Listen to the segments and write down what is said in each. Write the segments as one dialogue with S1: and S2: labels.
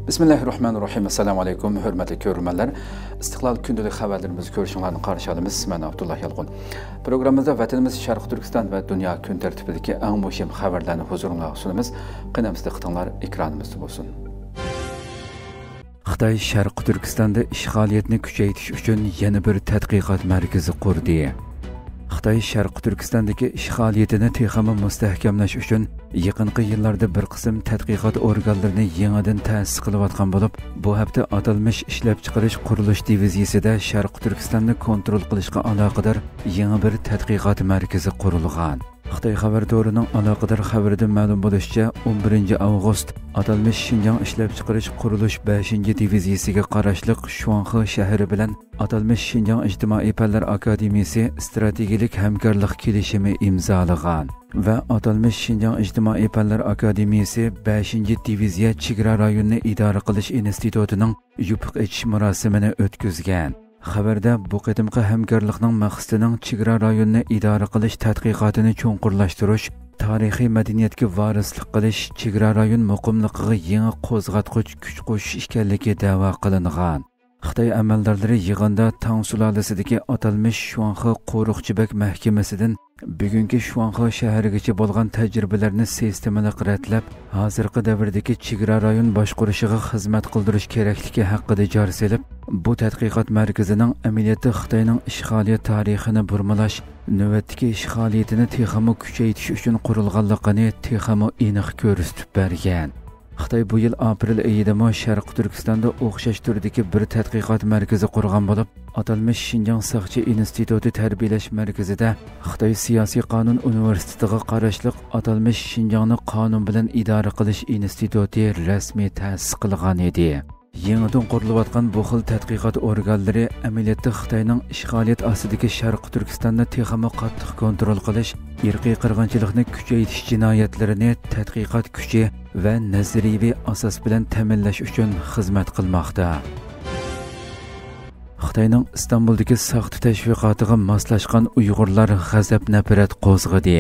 S1: Bismillahirrahmanirrahim. Assalamu alaykum. Hürmetli görürmenler. İstiklal gündəlik xəbərlərimizi görüşünlərini qarşı alımız. Mən Abdullah Yalğun. Programımızda vətənimiz Şərq Türkistan və dünya gün tərtibindəki ən mühim xəbərlərini huzuruna sunumuz. Qınamızda qıtınlar ekranımızda olsun. Xitay Şərq Türkistanda işğaliyyətini küçəytiş üçün yeni bir tədqiqat mərkəzi qurdu. Xitay Şərq Türkistandagi işğaliyyətini texmi mustahkamlash uchun yaqinqi yillarda bir qism tadqiqot organlarini yangidan ta'sis qilayotgan bo'lib, bu hafta atalmish ishlab chiqarish qurilish diviziyasida Şərq Türkistonni kontrol qilishga aloqador yangi bir tadqiqot markazi qurilgan. Xitay xabardorining aloqador xabarida ma'lum bo'lishicha, 11 avgust atalmish Şinjan ishlab chiqarish qurilish 5-diviziyasiga qarashli Shuanxi shahri bilan atalmish Şinjan ijtimoiy fanlar akademiyasi strategik hamkorlik kelishimi imzolagan va atalmish Şinjan ijtimoiy fanlar akademiyasi 5-diviziya chegara rayonini idora qilish institutining yupiq echish marosimini o'tkazgan. Xabarda bu qadimgi hamkorlikning maqsadining chegara rayonini idora qilish tadqiqotini cho'nqurlashtirish, tarixiy madaniyatga varislik qilish, chegara rayon muqimligiga yangi qo'zg'atqich kuch qo'shish ekanligi da'vo qilingan. Xitoy amaldorlari yig'inda Tang sulolasidagi atalmish Shuanxi qo'riqchibek mahkamasidan bugungi Shuanxi shahrigacha bo'lgan tajribalarni sistemalik ratlab, hozirgi davrdagi chegara rayon boshqarishiga xizmat qildirish kerakligi haqida jar selib, bu tadqiqot markazining amaliyoti Xitoyning ishg'oliyat tarixini burmalash, navbatdagi ishg'oliyatini texmi kuchaytirish uchun qurilganligini texmi aniq ko'rsatib bergan. Xitoy bu yil aprel oyida Sharq Turkistonda o'xshash turdagi bir tadqiqot markazi qurgan bo'lib, atalmish Şinjan Saqchi instituti tarbiyalash markazida Xitoy siyosiy qonun universitetiga qarashli atalmish Şinjanni qonun bilan idora qilish instituti rasmiy ta'sis qilgan edi. Yangidan qurilayotgan bu xil tadqiqot organlari amaliyotda Xitoyning ishg'oliyat ostidagi Sharq Turkistonni texmi qattiq kontrol qilish, irqiy qirg'inchilikni kuchaytirish jinoyatlarini tadqiqot kuchi va nazariyaviy asos bilan ta'minlash uchun xizmat qilmoqda. Xitoyning Istanbuldagi soxta tashviqotiga moslashgan Uyg'urlar g'azab-nafrat qo'zg'adi.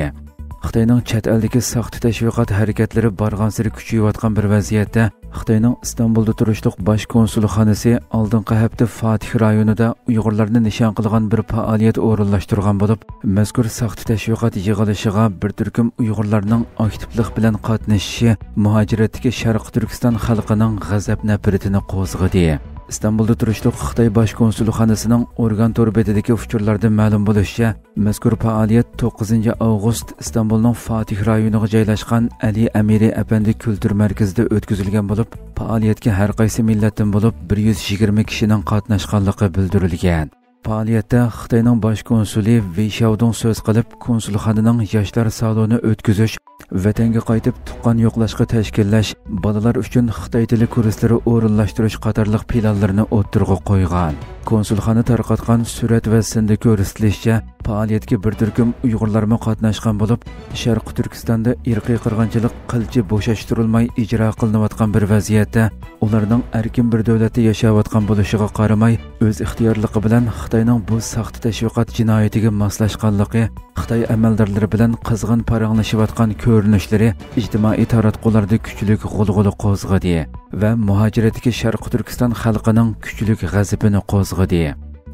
S1: Xitoyning chet eldagi soxta tashviqot harakatlari borgan-sari kuchayayotgan bir vaziyatda Xitoyning Istanbulda turishliq bosh konsulxonasi oldingi hafta Fatih rayonida Uyg'urlarni nishon qilgan bir faoliyat o'rinlashtirgan bo'lib, mazkur soxta tashviqot yig'ilishiga bir turkum Uyg'urlarning aktivlik bilan qatnashishi muhojiratdagi Sharq Turkiston xalqining g'azab-nafratini qo'zg'adi. İstanbulda turishliq Xitoy bosh konsulxonasining organ to'rbetidagi uchurlarda ma'lum bo'lishicha, mazkur faoliyat 9 avgust İstanbulning Fatih rayoniga joylashgan Ali Amiri Efendi kultur markazida o'tkazilgan bo'lib, faoliyatga har qaysi millatdan bo'lib 120 kishining qatnashganligi bildirilgan. Faoliyatda Xitoyning bosh konsuli Wei Xiaodong so'z qilib, konsulxonaning yoshlar saloni o'tkazish, vatanga qaytib tuqqan yo'qlashga tashkillash, bolalar uchun Xitoy tili kurslari o'rinlashtirish qatorliq planlarni o'ttirg'a qo'ygan. Konsulxona tarqatgan surat va sinda ko'rsatilishicha, faoliyatga bir turkum Uyg'urlarmi qatnashgan bo'lib, Sharq Turkistonda irqiy qirg'inchilik qilchi bo'shashtirilmay ijro qilinayotgan bir vaziyatda, ularning erkin bir davlatda yashayotgan bo'lishiga qaramay, o'z ixtiyorligi bilan Xitoyning bu soxta tashviqot jinoyatiga moslashganligi, Xitoy amaldorlari bilan qizg'in paranglashayotgan ko'rinishlari ijtimoiy taratqularda kuchlik g'ulg'ula qo'zg'adi va muhojiratdagi Sharq Turkiston xalqining kuchlik g'azabini qo'zg'adi.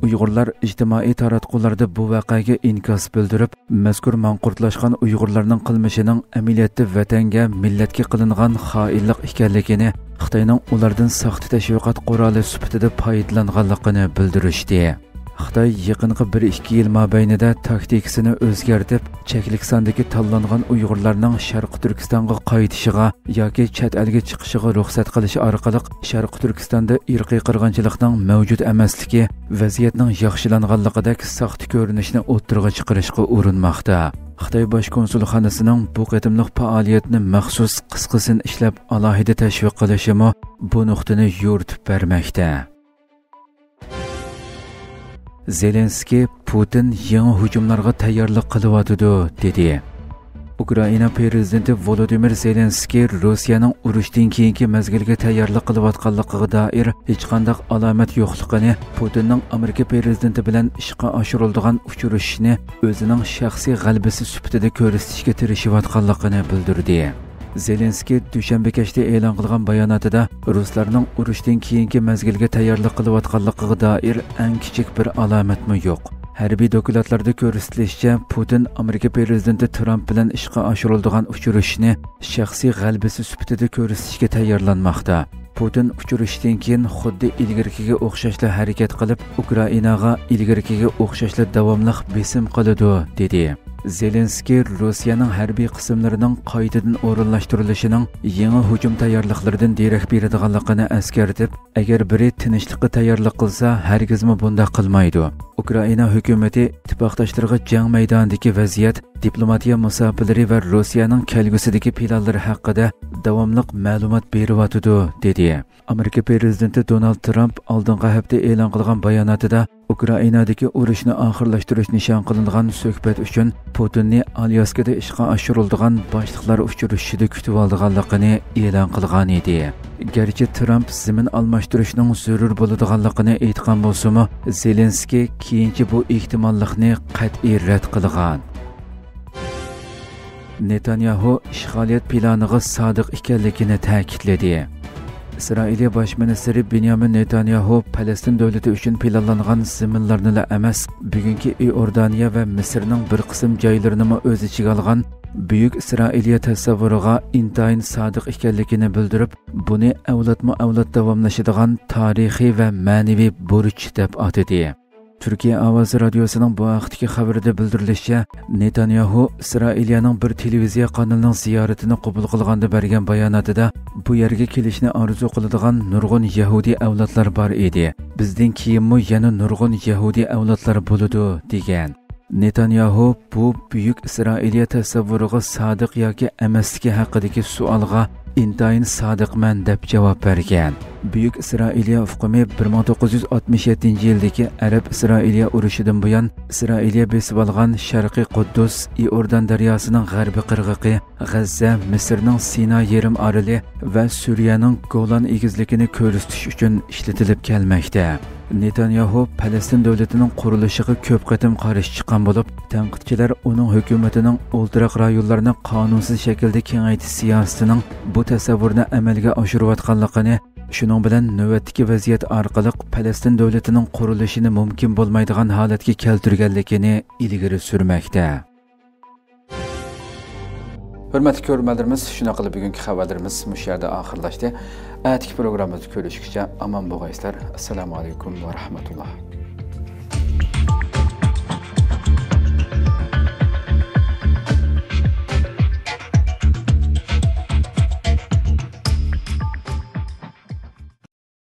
S1: Uyg'urlar ijtimoiy taratqularda bu voqeaga inkos bildirib, mazkur manqurtlashgan Uyg'urlarning qilmishining amaliyotda vatanga, millatga qilingan xoinlik ekanligini, Xitoyning ulardan soxta tashviqot quroli sifatida foydalanganligini bildirishdi. Xitoy yaqinqi 1-2 yil mobaynida taktikasini o'zgartib, cheklik sondagi tanlangan Uyg'urlarning Sharq Turkistonga qaytishiga yoki chet elga chiqishiga ruxsat qilish orqali Sharq Turkistonda irqiy qirg'inchilikning mavjud emasligi, vaziyatning yaxshilanganligidek soxta ko'rinishni o'ttirg'a chiqarishga urinmoqda. Xitoy bosh konsulxonasining bu qatimliq faoliyatni maxsus qisqasin ishlab alohida tashviq qilishimi bu nuqtani yo'ritib bermoqda. Zelenskiy Putin yangi hujumlarga tayyorlik qilyotdi dedi. Ukraina prezidenti Volodymyr Zelenskiy Rossiyaning urushdan keyingi mezgilga tayyorlik qilayotganligiga doir hech qanday alomat yo'qligini, Putinning Amerika prezidenti bilan ishga oshiriladigan uchrashishni o'zining shaxsiy g'alabasi sifatida ko'rsatishga tirishayotganligini bildirdi. Zelenskiy dushanba kechda e'lon qilgan bayonotida ruslarning urushdan keyingi mezgilga tayyorlik qilayotganligiga doir eng kichik bir alomatmi yo'q. Harbiy dokumentlarda ko'rsatilishicha, Putin Amerika prezidenti Trump bilan ishga oshiriladigan uchrashishni shaxsiy g'alabasi sifatida ko'rsatishga tayyorlanmoqda. Putin uchrashishdan keyin xuddi ilgarikiga o'xshashli harakat qilib, Ukrainaga ilgarikiga o'xshashli davomli besim qiladi, dedi. Zelenskiy Rossiyaning harbiy qismlarining qaytadan o'rinlashtirilishining yangi hujum tayyorliklaridan derak beradiganligini eskartib, agar biri tinchlikka tayyorlik qilsa, hargizmi bunday qilmaydi. Ukraina hukumati ittifoqdoshlariga jang maydonidagi vaziyat, diplomatiya musofirlari va Rossiyaning kelgusidagi planlari haqida davomli ma'lumot beryotdi, dedi. Amerika prezidenti Donald Trump oldingi hafta e'lon qilgan bayonotida Ukrainadagi urushni oxirlashtirish nishon qilingan suhbat uchun Putinni Alyaskada ishga oshiriladigan boshliqlar uchrashishida kutib olganligini e'lon qilgan edi. Garchi Trump zamin almashtirishning zarur bo'ladiganligini aytgan bo'lsa-mu, Zelenskiy keyinchi bu ehtimollikni qat'iy rad qilgan. Netanyahu ishg'oliyat planiga sodiq ekanligini ta'kidladi. İsrailiya bosh ministri Benyamin Netanyahu Falastin davlati uchun planlangan zaminlarni emas, bugungi Iordaniya va Misrning bir qism joylarini o'z ichiga olgan Buyuk Isroiliya tasavvuriga intayin sodiq ekanligini bildirib, buni avlodma-avlod davomlashadigan tarixiy va ma'naviy burch deb atadi. Türkiye Ovozi Radyosu'nun bu vaqtdagi xabarida bildirilishicha, Netanyahu İsrailiyaning bir televiziya kanalining ziyoratini qabul qilganda bergan bayonotida bu yerga kelishni orzu qiladigan nurg'un Yahudi avlodlar bor edi. Bizdan keyinmi yana nurg'un Yahudi avlodlar bo'ladi, degan. Netanyahu bu Buyuk Isroiliya tasavvuriga sodiq yoki emasligi haqidagi savolga intayin sodiqman deb javob bergan. Buyuk Isroiliya hukumi 1967-yildagi Arab-Isroiliya urushidan buyon Isroiliya besib olgan Sharqiy Quddus, Iordan daryosining g'arbiy qirg'oqi, G'azza, Misrning Sinay yarim oroli va Suriyaning Golan egizligini ko'rsatish uchun ishlatilib kelmoqda. Netanyahu Falastin davlatining qurilishiga ko'p qatim qarshi chiqqan bo'lib, tanqidchilar uning hukumatining o'ltiraq rayonlarni qonunsiz shaklda kengaytirish siyosatining bu tasavvurni amalga oshirayotganligini, shuning bilan navbatdagi vaziyat orqali Falastin davlatining qurilishini mumkin bo'lmaydigan holatga keltirganligini ilgari surmoqda. Hurmatli ko'ruvchilarimiz, shuna qilib bugungi xabarlarimiz mush yerda oxirlashdi. Atigi programmamizni ko'rishguncha omon bo'linglar. Assalomu alaykum va rahmatulloh.